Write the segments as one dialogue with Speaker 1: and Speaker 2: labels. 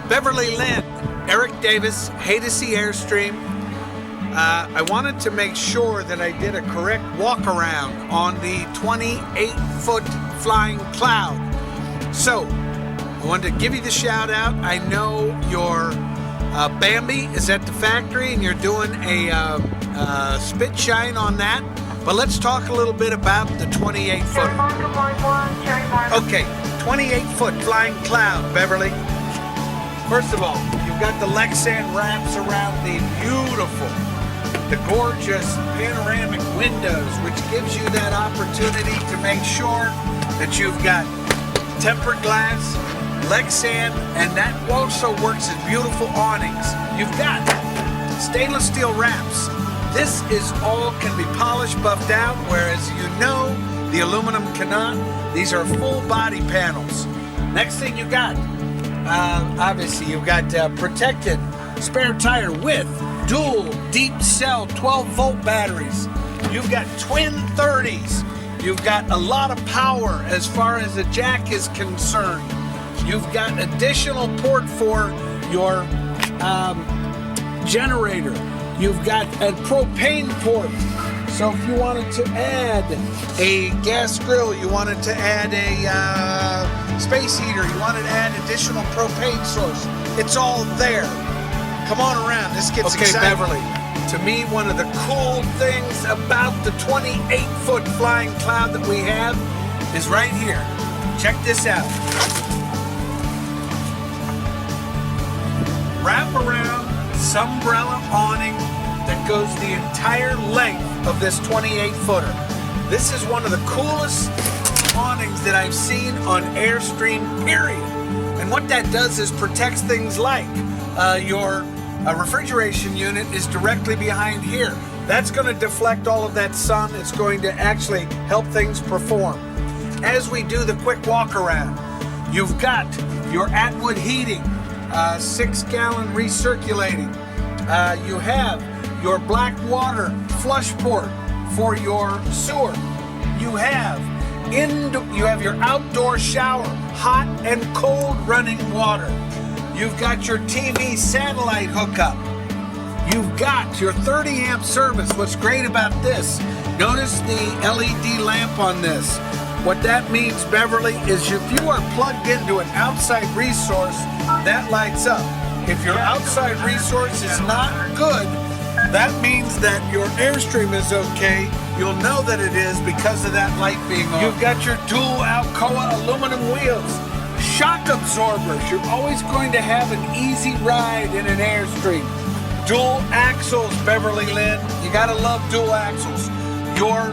Speaker 1: Beverly Lynn, Eric Davis, Haydocy Airstream. I wanted to make sure that I did a correct walk around on the 28-foot flying cloud. So, I wanted to give you the shout out. I know your Bambi is at the factory and you're doing a spit shine on that. But let's talk a little bit about the 28-foot. Okay, 28-foot flying cloud, Beverly. First of all, you've got the Lexan wraps around the gorgeous panoramic windows, which gives you that opportunity to make sure that you've got tempered glass, Lexan, and that also works as beautiful awnings. You've got stainless steel wraps. This is all can be polished, buffed out, whereas you know the aluminum cannot. These are full body panels. Next thing you got, obviously you've got protected spare tire with dual deep cell 12-volt batteries. You've got twin 30s. You've got a lot of power as far as the jack is concerned. You've got additional port for your generator. You've got a propane port. So if you wanted to add a gas grill, you wanted to add a space heater, you wanted to add additional propane source, it's all there. Come on around, this gets exciting. Beverly, to me, one of the cool things about the 28-foot flying cloud that we have is right here. Check this out. Wrap around sunbrella awning that goes the entire length of this 28-footer. This is one of the coolest awnings that I've seen on Airstream, period. And what that does is protects things like your refrigeration unit is directly behind here. That's going to deflect all of that sun. It's going to actually help things perform. As we do the quick walk around, you've got your Atwood heating, 6-gallon recirculating. You have your black water flush port for your sewer. You have your outdoor shower, hot and cold running water. You've got your TV satellite hookup. You've got your 30 amp service. What's great about this, notice the LED lamp on this. What that means, Beverly, is if you are plugged into an outside resource, that lights up. If your outside resource is not good, that means that your Airstream is okay. You'll know that it is because of that light being on. You've got your dual Alcoa aluminum wheels, shock absorbers. You're always going to have an easy ride in an Airstream. Dual axles, Beverly Lynn. You gotta love dual axles. Your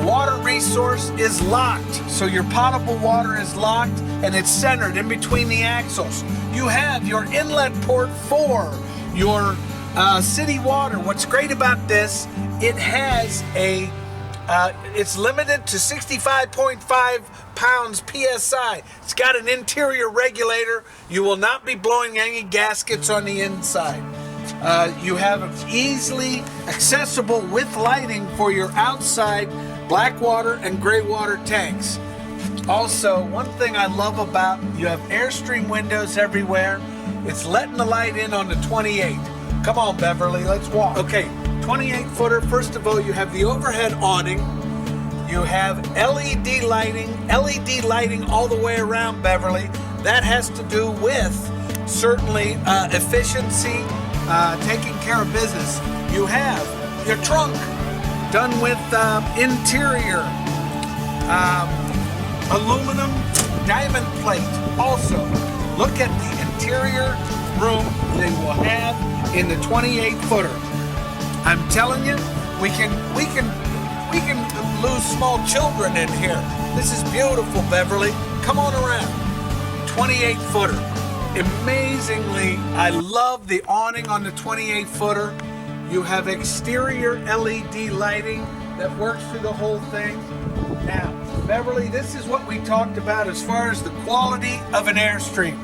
Speaker 1: water resource is locked, so your potable water is locked and it's centered in between the axles. You have your inlet port for your city water. What's great about this, it has it's limited to 65.5 pounds PSI. It's got an interior regulator. You will not be blowing any gaskets on the inside. You have it easily accessible with lighting for your outside black water and gray water tanks. Also, one thing I love about, you have Airstream windows everywhere. It's letting the light in on the 28. Come on, Beverly, let's walk. Okay, 28-footer. First of all, you have the overhead awning. You have LED lighting all the way around, Beverly. That has to do with certainly efficiency, taking care of business. You have your trunk done with interior aluminum diamond plate. Also, look at the interior room they will have in the 28-footer. I'm telling you, we can lose small children in here. This is beautiful, Beverly. Come on around. 28-footer. Amazingly, I love the awning on the 28-footer. You have exterior LED lighting that works through the whole thing. Now, Beverly, this is what we talked about as far as the quality of an Airstream.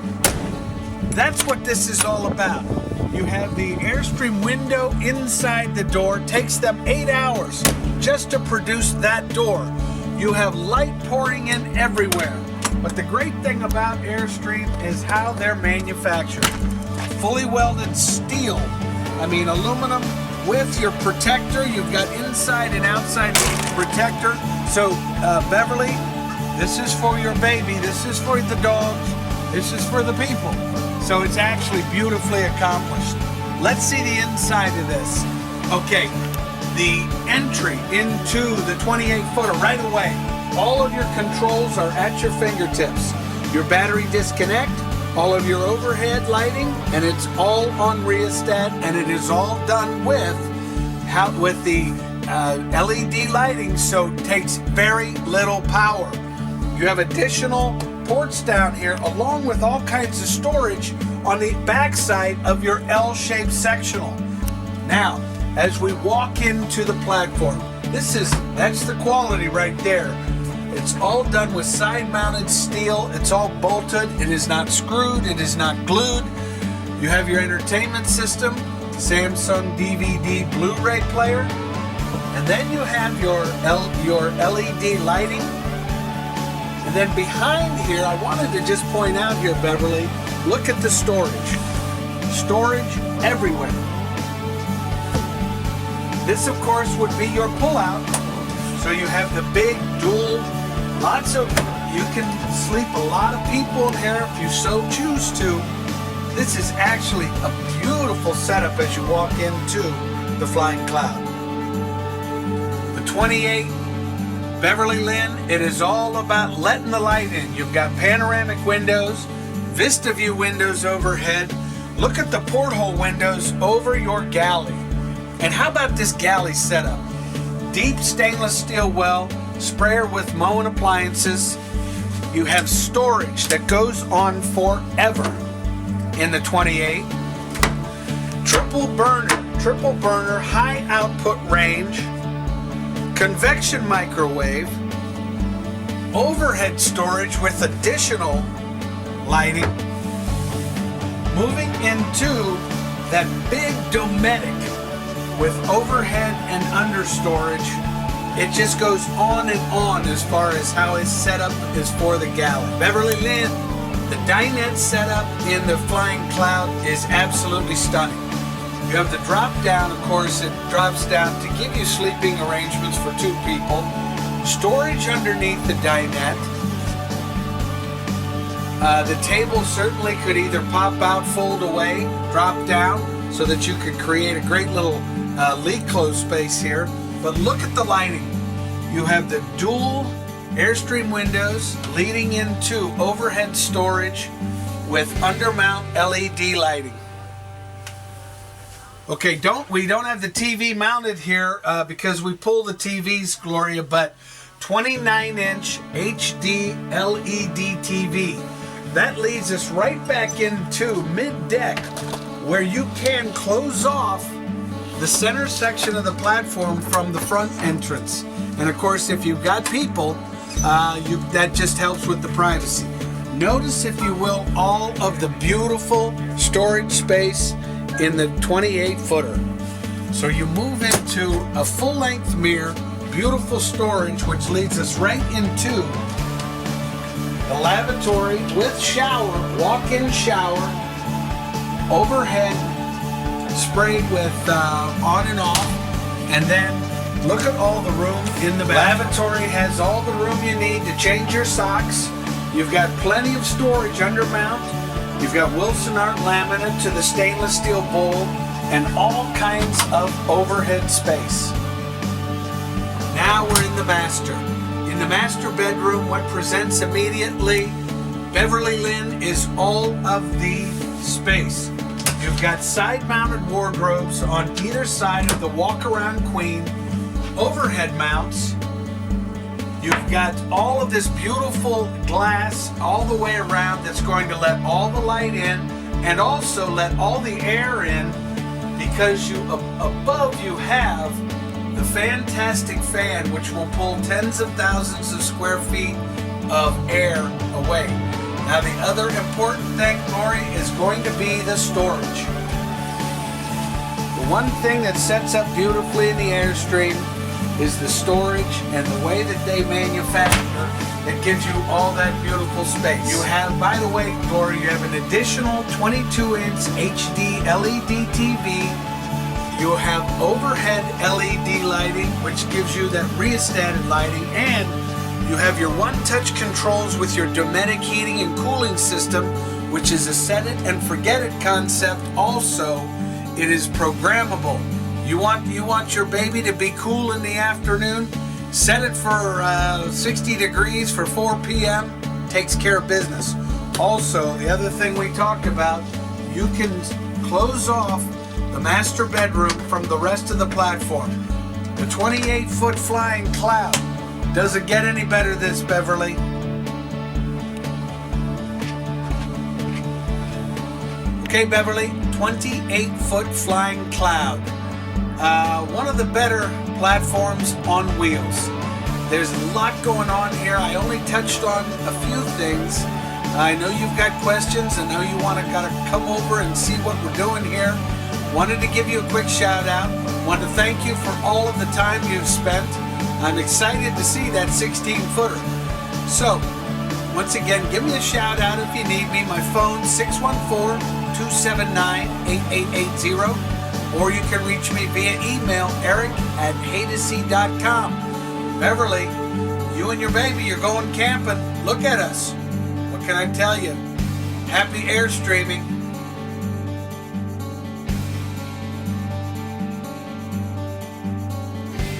Speaker 1: That's what this is all about. You have the Airstream window inside the door. Takes them 8 hours just to produce that door. You have light pouring in everywhere. But the great thing about Airstream is how they're manufactured. Fully welded steel, I mean aluminum with your protector. You've got inside and outside protector. So Beverly, this is for your baby, this is for the dogs, this is for the people. So it's actually beautifully accomplished. Let's see the inside of this. Okay, the entry into the 28-footer right away. All of your controls are at your fingertips. Your battery disconnect, all of your overhead lighting, and it's all on rheostat, and it is all done with the LED lighting, so it takes very little power. You have additional ports down here, along with all kinds of storage on the back side of your L-shaped sectional. Now, as we walk into the platform, that's the quality right there. It's all done with side-mounted steel. It's all bolted. It is not screwed. It is not glued. You have your entertainment system, Samsung DVD Blu-ray player, and then you have your LED lighting. And then behind here, I wanted to just point out here, Beverly, look at the storage. Storage everywhere. This, of course, would be your pullout. So you have the big dual, you can sleep a lot of people in here if you so choose to. This is actually a beautiful setup as you walk into the Flying Cloud. The 28 Beverly Lynn, it is all about letting the light in. You've got panoramic windows, Vista View windows overhead. Look at the porthole windows over your galley. And how about this galley setup? Deep stainless steel well, sprayer with Moen appliances. You have storage that goes on forever in the 28. Triple burner, high output range, convection microwave, overhead storage with additional lighting. Moving into that big Dometic with overhead and under storage. It just goes on and on as far as how it's set up is for the galley. Beverly Lynn, the dinette setup in the Flying Cloud is absolutely stunning. You have the drop down, of course, it drops down to give you sleeping arrangements for 2 people. Storage underneath the dinette. The table certainly could either pop out, fold away, drop down, so that you could create a great little leak close space here. But look at the lighting. You have the dual Airstream windows leading into overhead storage with undermount LED lighting. Okay, we don't have the TV mounted here because we pull the TVs, Gloria, but 29-inch HD LED TV. That leads us right back into mid-deck where you can close off the center section of the platform from the front entrance. And of course, if you've got people, that just helps with the privacy. Notice, if you will, all of the beautiful storage space in the 28-footer. So you move into a full-length mirror, beautiful storage, which leads us right into the lavatory with shower, walk-in shower, overhead sprayed with on and off, and then look at all the room in the bathroom. Lavatory has all the room you need to change your socks. You've got plenty of storage undermount. You've got Wilson Art laminate to the stainless steel bowl, and all kinds of overhead space. Now we're in the master. In the master bedroom, what presents immediately, Beverly Lynn, is all of the space. You've got side-mounted wardrobes on either side of the walk-around queen, overhead mounts. You've got all of this beautiful glass all the way around that's going to let all the light in and also let all the air in, because above you have the fantastic fan, which will pull tens of thousands of square feet of air away. Now, the other important thing, Lori, is going to be the storage. The one thing that sets up beautifully in the Airstream is the storage and the way that they manufacture that gives you all that beautiful space. You have, by the way, Gloria, you have an additional 22-inch HD LED TV. You have overhead LED lighting, which gives you that rheostated lighting, and you have your one-touch controls with your Dometic heating and cooling system, which is a set it and forget it concept. Also, it is programmable. You want your baby to be cool in the afternoon? Set it for 60 degrees for 4 p.m. Takes care of business. Also, the other thing we talked about, you can close off the master bedroom from the rest of the platform. The 28-foot flying cloud. Doesn't get any better than this, Beverly. Okay, Beverly, 28-foot flying cloud. One of the better platforms on wheels. There's a lot going on here. I only touched on a few things. I know you've got questions. I know you want to kind of come over and see what we're doing here. Wanted to give you a quick shout out. Want to thank you for all of the time you've spent. I'm excited to see that 16-footer. So, once again, give me a shout out if you need me. My phone, 614-279-8880. Or you can reach me via email, eric@haydocy.com. Beverly, you and your baby, you're going camping. Look at us. What can I tell you? Happy Airstreaming.